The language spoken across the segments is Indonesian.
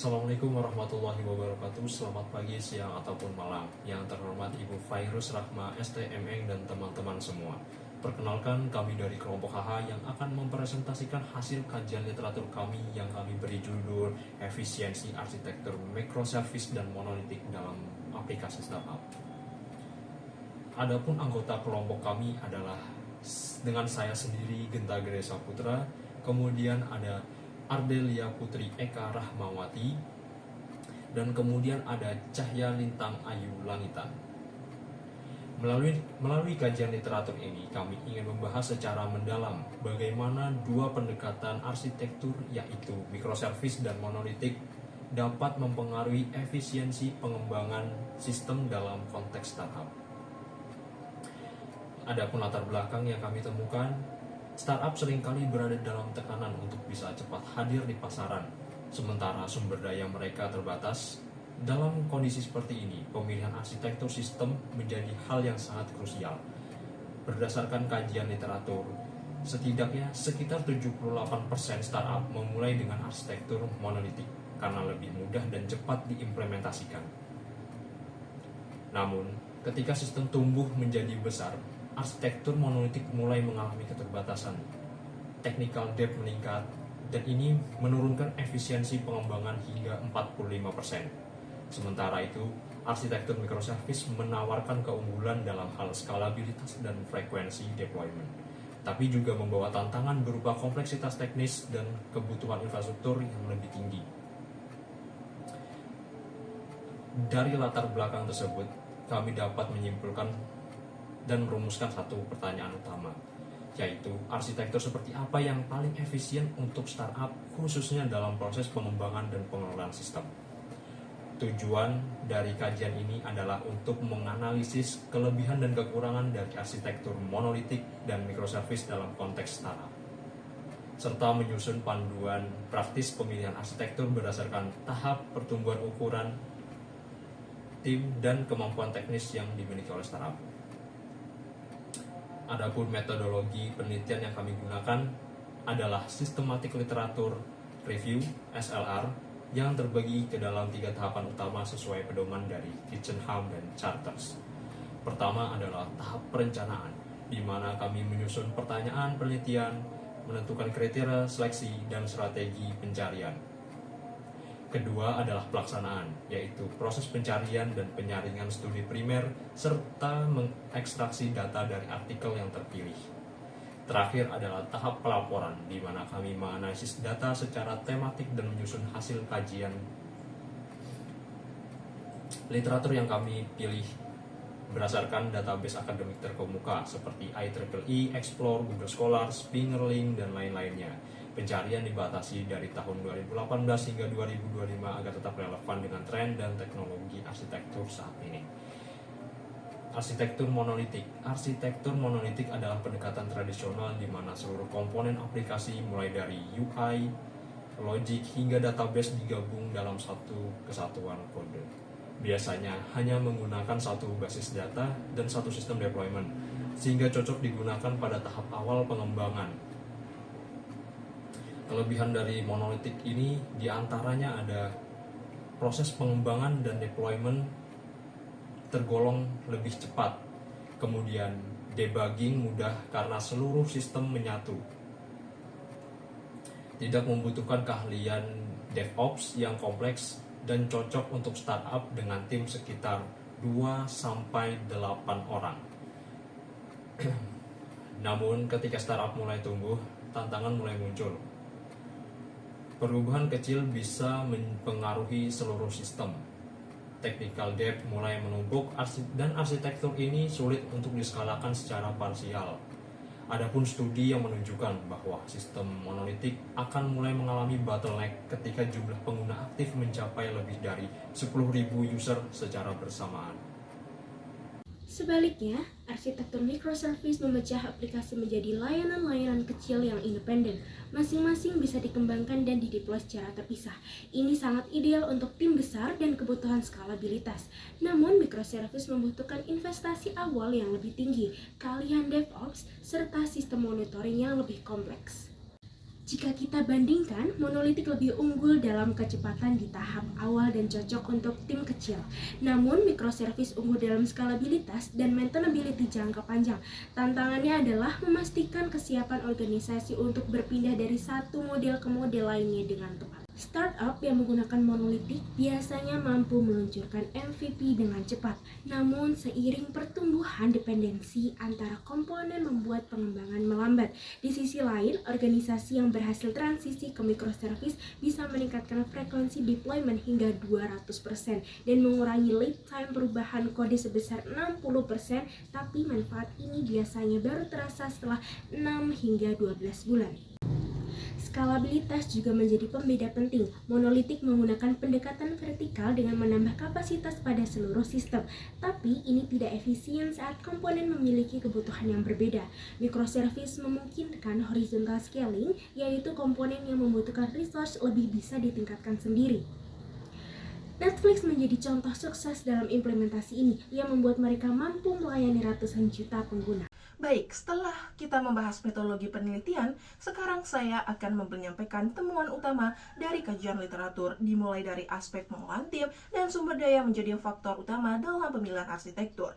Assalamualaikum warahmatullahi wabarakatuh. Selamat pagi, siang, ataupun malam. Yang terhormat Ibu Fairuz Rahma STMN dan teman-teman semua. Perkenalkan, kami dari kelompok HH yang akan mempresentasikan hasil kajian literatur kami yang kami beri judul Efisiensi Arsitektur Microservice dan Monolitik dalam Aplikasi Startup. Adapun anggota kelompok kami adalah dengan saya sendiri, Genta Gresa Putra, kemudian ada Ardelia Putri Eka Rahmawati, dan kemudian ada Cahya Lintang Ayu Langitan. Melalui kajian literatur ini, kami ingin membahas secara mendalam bagaimana dua pendekatan arsitektur, yaitu microservice dan monolitik, dapat mempengaruhi efisiensi pengembangan sistem dalam konteks startup. Adapun latar belakang yang kami temukan, startup seringkali berada dalam tekanan untuk bisa cepat hadir di pasaran, sementara sumber daya mereka terbatas. Dalam kondisi seperti ini, pemilihan arsitektur sistem menjadi hal yang sangat krusial. Berdasarkan kajian literatur, setidaknya sekitar 78% startup memulai dengan arsitektur monolitik karena lebih mudah dan cepat diimplementasikan. Namun, ketika sistem tumbuh menjadi besar, arsitektur monolitik mulai mengalami keterbatasan. Technical debt meningkat, dan ini menurunkan efisiensi pengembangan hingga 45%. Sementara itu, arsitektur microservice menawarkan keunggulan dalam hal skalabilitas dan frekuensi deployment, tapi juga membawa tantangan berupa kompleksitas teknis dan kebutuhan infrastruktur yang lebih tinggi. Dari latar belakang tersebut, kami dapat menyimpulkan dan merumuskan satu pertanyaan utama, yaitu arsitektur seperti apa yang paling efisien untuk startup, khususnya dalam proses pengembangan dan pengelolaan sistem. Tujuan dari kajian ini adalah untuk menganalisis kelebihan dan kekurangan dari arsitektur monolitik dan microservice dalam konteks startup, serta menyusun panduan praktis pemilihan arsitektur berdasarkan tahap pertumbuhan ukuran tim dan kemampuan teknis yang dimiliki oleh startup. Adapun metodologi penelitian yang kami gunakan adalah Systematic Literature Review (SLR) yang terbagi ke dalam 3 tahapan utama sesuai pedoman dari Kitchenham dan Charters. Pertama adalah tahap perencanaan, di mana kami menyusun pertanyaan penelitian, menentukan kriteria seleksi dan strategi pencarian. Kedua adalah pelaksanaan, yaitu proses pencarian dan penyaringan studi primer, serta mengekstraksi data dari artikel yang terpilih. Terakhir adalah tahap pelaporan, di mana kami menganalisis data secara tematik dan menyusun hasil kajian. Literatur yang kami pilih berdasarkan database akademik terkemuka seperti IEEE, Explore, Google Scholars, Fingerlink, dan lain-lainnya. Pencarian dibatasi dari tahun 2018 hingga 2025 agar tetap relevan dengan tren dan teknologi arsitektur saat ini. Arsitektur monolitik. Arsitektur monolitik adalah pendekatan tradisional di mana seluruh komponen aplikasi mulai dari UI, logic hingga database digabung dalam satu kesatuan kode. Biasanya hanya menggunakan satu basis data dan satu sistem deployment, sehingga cocok digunakan pada tahap awal pengembangan. Kelebihan dari monolitik ini diantaranya ada proses pengembangan dan deployment tergolong lebih cepat, kemudian debugging mudah karena seluruh sistem menyatu, tidak membutuhkan keahlian DevOps yang kompleks, dan cocok untuk startup dengan tim sekitar 2-8 orang. Namun ketika startup mulai tumbuh, tantangan mulai muncul. Perubahan kecil bisa mempengaruhi seluruh sistem. Technical debt mulai menumpuk dan arsitektur ini sulit untuk diskalakan secara parsial. Adapun studi yang menunjukkan bahwa sistem monolitik akan mulai mengalami bottleneck ketika jumlah pengguna aktif mencapai lebih dari 10.000 user secara bersamaan. Sebaliknya, arsitektur microservice memecah aplikasi menjadi layanan-layanan kecil yang independen. Masing-masing bisa dikembangkan dan dideploy secara terpisah. Ini sangat ideal untuk tim besar dan kebutuhan skalabilitas. Namun, microservice membutuhkan investasi awal yang lebih tinggi, keahlian DevOps, serta sistem monitoring yang lebih kompleks. Jika kita bandingkan, monolitik lebih unggul dalam kecepatan di tahap awal dan cocok untuk tim kecil. Namun, microservice unggul dalam skalabilitas dan maintainability jangka panjang. Tantangannya adalah memastikan kesiapan organisasi untuk berpindah dari satu model ke model lainnya dengan tepat. Startup yang menggunakan monolitik biasanya mampu meluncurkan MVP dengan cepat. Namun, seiring pertumbuhan dependensi antara komponen membuat pengembangan melambat. Di sisi lain, organisasi yang berhasil transisi ke microservice bisa meningkatkan frekuensi deployment hingga 200% dan mengurangi lead time perubahan kode sebesar 60%, tapi manfaat ini biasanya baru terasa setelah 6 hingga 12 bulan. Skalabilitas juga menjadi pembeda penting. Monolitik menggunakan pendekatan vertikal dengan menambah kapasitas pada seluruh sistem, tapi ini tidak efisien saat komponen memiliki kebutuhan yang berbeda. Microservice memungkinkan horizontal scaling, yaitu komponen yang membutuhkan resource lebih bisa ditingkatkan sendiri. Netflix menjadi contoh sukses dalam implementasi ini, yang membuat mereka mampu melayani ratusan juta pengguna. Baik, setelah kita membahas metodologi penelitian, sekarang saya akan menyampaikan temuan utama dari kajian literatur, dimulai dari aspek pengelolaan tim dan sumber daya menjadi faktor utama dalam pemilihan arsitektur.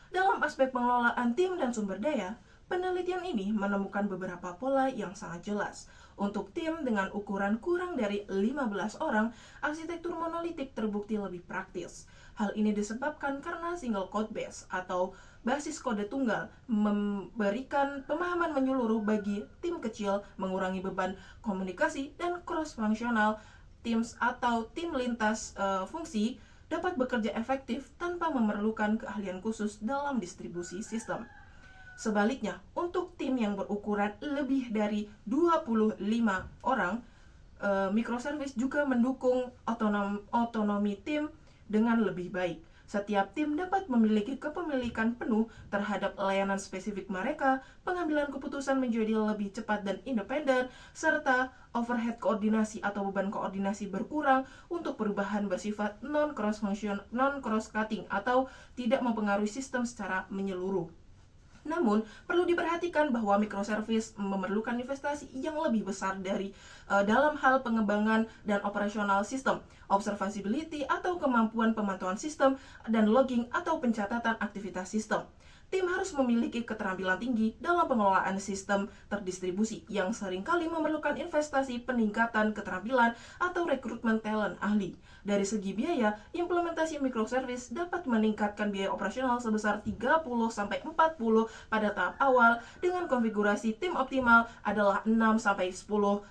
Dalam aspek pengelolaan tim dan sumber daya, penelitian ini menemukan beberapa pola yang sangat jelas. Untuk tim dengan ukuran kurang dari 15 orang, arsitektur monolitik terbukti lebih praktis. Hal ini disebabkan karena single code base atau basis kode tunggal memberikan pemahaman menyeluruh bagi tim kecil, mengurangi beban komunikasi, dan cross-functional teams atau tim lintas fungsi dapat bekerja efektif tanpa memerlukan keahlian khusus dalam distribusi sistem. Sebaliknya, untuk tim yang berukuran lebih dari 25 orang, microservice juga mendukung otonomi tim dengan lebih baik. Setiap tim dapat memiliki kepemilikan penuh terhadap layanan spesifik mereka, pengambilan keputusan menjadi lebih cepat dan independen, serta overhead koordinasi atau beban koordinasi berkurang untuk perubahan bersifat non-cross-cutting atau tidak mempengaruhi sistem secara menyeluruh. Namun, perlu diperhatikan bahwa microservice memerlukan investasi yang lebih besar dalam hal pengembangan dan operasional sistem, observability atau kemampuan pemantauan sistem, dan logging atau pencatatan aktivitas sistem. Tim harus memiliki keterampilan tinggi dalam pengelolaan sistem terdistribusi yang seringkali memerlukan investasi peningkatan keterampilan atau rekrutmen talent ahli. Dari segi biaya, implementasi microservice dapat meningkatkan biaya operasional sebesar 30-40 pada tahap awal dengan konfigurasi tim optimal adalah 6-10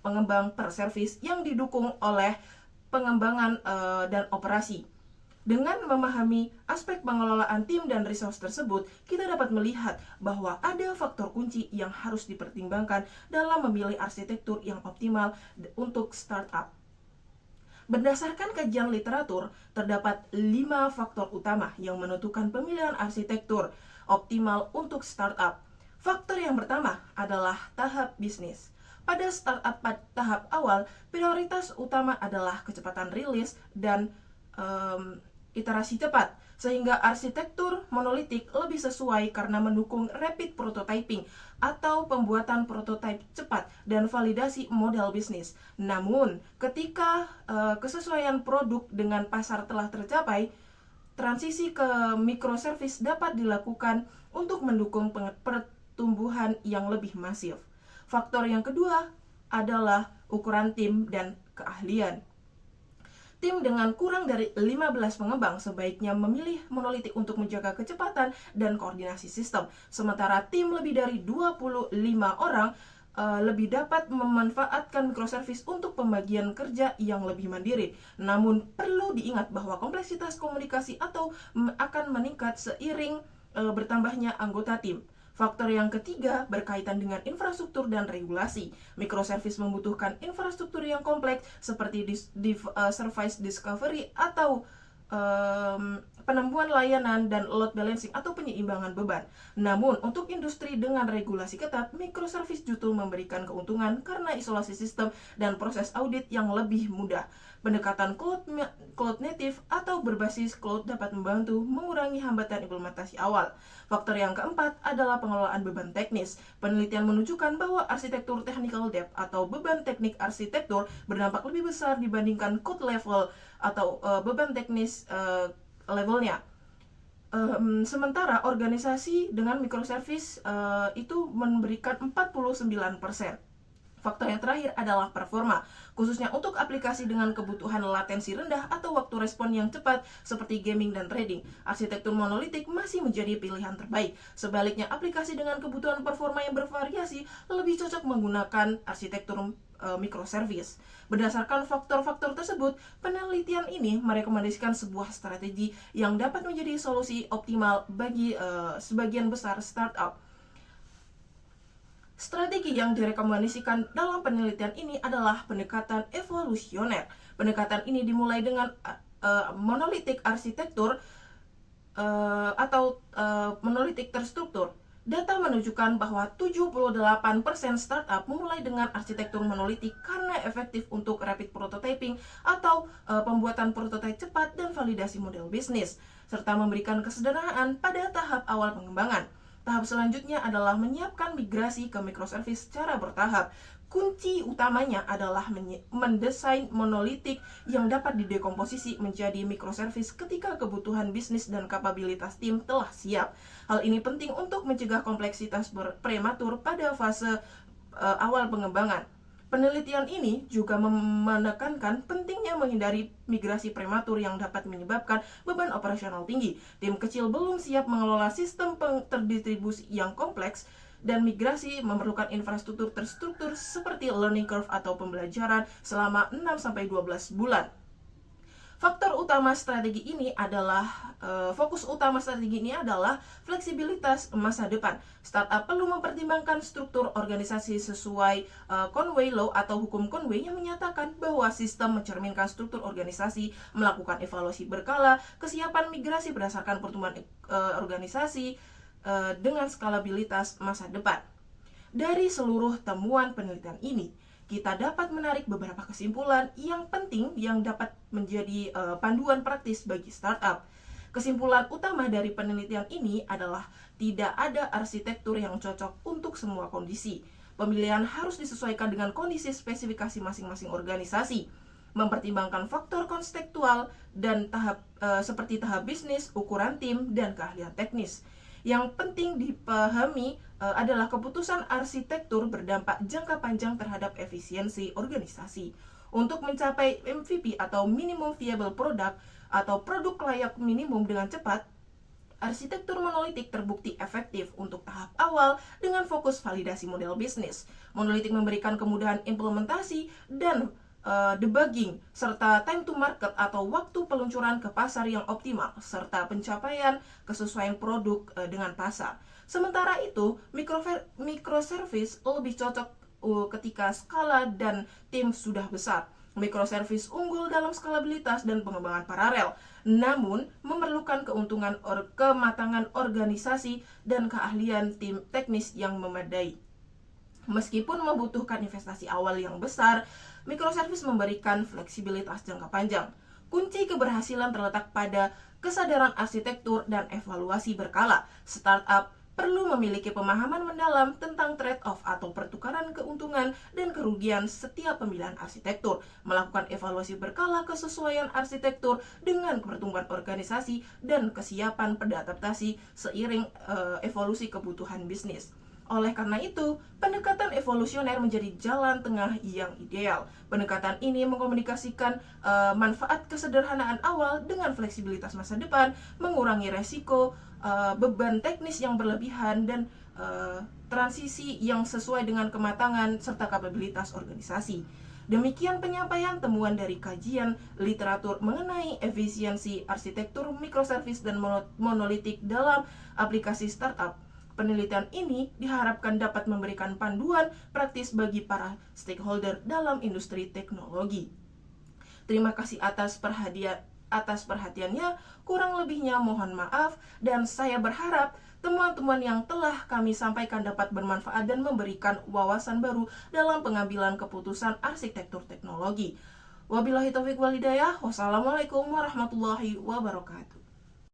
pengembang per service yang didukung oleh pengembangan dan operasi. Dengan memahami aspek pengelolaan tim dan resource tersebut, kita dapat melihat bahwa ada faktor kunci yang harus dipertimbangkan dalam memilih arsitektur yang optimal untuk startup. Berdasarkan kajian literatur, terdapat 5 faktor utama yang menentukan pemilihan arsitektur optimal untuk startup. Faktor yang pertama adalah tahap bisnis. Pada startup tahap awal, prioritas utama adalah kecepatan rilis dan iterasi cepat, sehingga arsitektur monolitik lebih sesuai karena mendukung rapid prototyping atau pembuatan prototipe cepat dan validasi model bisnis. Namun, ketika kesesuaian produk dengan pasar telah tercapai, transisi ke microservice dapat dilakukan untuk mendukung pertumbuhan yang lebih masif. Faktor yang kedua adalah ukuran tim dan keahlian. Tim dengan kurang dari 15 pengembang sebaiknya memilih monolitik untuk menjaga kecepatan dan koordinasi sistem. Sementara tim lebih dari 25 orang lebih dapat memanfaatkan microservice untuk pembagian kerja yang lebih mandiri. Namun perlu diingat bahwa kompleksitas komunikasi akan meningkat seiring bertambahnya anggota tim. Faktor yang ketiga berkaitan dengan infrastruktur dan regulasi. Microservice membutuhkan infrastruktur yang kompleks seperti service discovery atau penemuan layanan dan load balancing atau penyeimbangan beban. Namun, untuk industri dengan regulasi ketat, microservice justru memberikan keuntungan karena isolasi sistem dan proses audit yang lebih mudah. Pendekatan cloud native atau berbasis cloud dapat membantu mengurangi hambatan implementasi awal. Faktor yang keempat adalah pengelolaan beban teknis. Penelitian menunjukkan bahwa arsitektur technical debt atau beban teknik arsitektur berdampak lebih besar dibandingkan code level atau beban teknis levelnya. Sementara organisasi dengan microservice itu memberikan 49%. Faktor yang terakhir adalah performa, khususnya untuk aplikasi dengan kebutuhan latensi rendah atau waktu respon yang cepat seperti gaming dan trading. Arsitektur monolitik masih menjadi pilihan terbaik. Sebaliknya, aplikasi dengan kebutuhan performa yang bervariasi lebih cocok menggunakan arsitektur microservice. Berdasarkan faktor-faktor tersebut, penelitian ini merekomendasikan sebuah strategi yang dapat menjadi solusi optimal bagi sebagian besar startup. Strategi yang direkomendasikan dalam penelitian ini adalah pendekatan evolusioner. Pendekatan ini dimulai dengan monolitik arsitektur atau monolitik terstruktur. Data menunjukkan bahwa 78% startup memulai dengan arsitektur monolitik karena efektif untuk rapid prototyping atau pembuatan prototipe cepat dan validasi model bisnis, serta memberikan kesederhanaan pada tahap awal pengembangan. Tahap selanjutnya adalah menyiapkan migrasi ke microservice secara bertahap. Kunci utamanya adalah mendesain monolitik yang dapat didekomposisi menjadi microservice ketika kebutuhan bisnis dan kapabilitas tim telah siap. Hal ini penting untuk mencegah kompleksitas prematur pada fase awal pengembangan. Penelitian ini juga menekankan pentingnya menghindari migrasi prematur yang dapat menyebabkan beban operasional tinggi. Tim kecil belum siap mengelola sistem terdistribusi yang kompleks, dan migrasi memerlukan infrastruktur terstruktur seperti learning curve atau pembelajaran selama 6-12 bulan. Faktor utama strategi ini adalah fokus utama strategi ini adalah fleksibilitas masa depan. Startup perlu mempertimbangkan struktur organisasi sesuai Conway Law atau hukum Conway yang menyatakan bahwa sistem mencerminkan struktur organisasi, melakukan evaluasi berkala, kesiapan migrasi berdasarkan pertumbuhan organisasi dengan skalabilitas masa depan. Dari seluruh temuan penelitian ini, kita dapat menarik beberapa kesimpulan yang penting yang dapat menjadi panduan praktis bagi startup. Kesimpulan utama dari penelitian ini adalah tidak ada arsitektur yang cocok untuk semua kondisi. Pemilihan harus disesuaikan dengan kondisi spesifikasi masing-masing organisasi, mempertimbangkan faktor konstektual dan tahap seperti tahap bisnis, ukuran tim, dan keahlian teknis. Yang penting dipahami adalah keputusan arsitektur berdampak jangka panjang terhadap efisiensi organisasi. Untuk mencapai MVP atau minimum viable product atau produk layak minimum dengan cepat, arsitektur monolitik terbukti efektif untuk tahap awal dengan fokus validasi model bisnis. Monolitik memberikan kemudahan implementasi dan debugging, serta time to market atau waktu peluncuran ke pasar yang optimal, serta pencapaian kesesuaian produk dengan pasar. Sementara itu, microservice lebih cocok ketika skala dan tim sudah besar. Microservice unggul dalam skalabilitas dan pengembangan paralel, namun memerlukan kematangan organisasi dan keahlian tim teknis yang memadai. Meskipun membutuhkan investasi awal yang besar, microservice memberikan fleksibilitas jangka panjang. Kunci keberhasilan terletak pada kesadaran arsitektur dan evaluasi berkala. Startup perlu memiliki pemahaman mendalam tentang trade-off atau pertukaran keuntungan dan kerugian setiap pemilihan arsitektur, melakukan evaluasi berkala kesesuaian arsitektur dengan pertumbuhan organisasi dan kesiapan beradaptasi seiring evolusi kebutuhan bisnis. Oleh karena itu, pendekatan evolusioner menjadi jalan tengah yang ideal. Pendekatan ini mengkomunikasikan manfaat kesederhanaan awal dengan fleksibilitas masa depan, mengurangi resiko, beban teknis yang berlebihan, dan transisi yang sesuai dengan kematangan serta kapabilitas organisasi. Demikian penyampaian temuan dari kajian literatur mengenai efisiensi arsitektur microservice dan monolitik dalam aplikasi startup. Penelitian ini diharapkan dapat memberikan panduan praktis bagi para stakeholder dalam industri teknologi. Terima kasih atas atas perhatiannya. Kurang lebihnya mohon maaf, dan saya berharap temuan-temuan yang telah kami sampaikan dapat bermanfaat dan memberikan wawasan baru dalam pengambilan keputusan arsitektur teknologi. Wabillahi taufiq wal hidayah. Wassalamualaikum warahmatullahi wabarakatuh.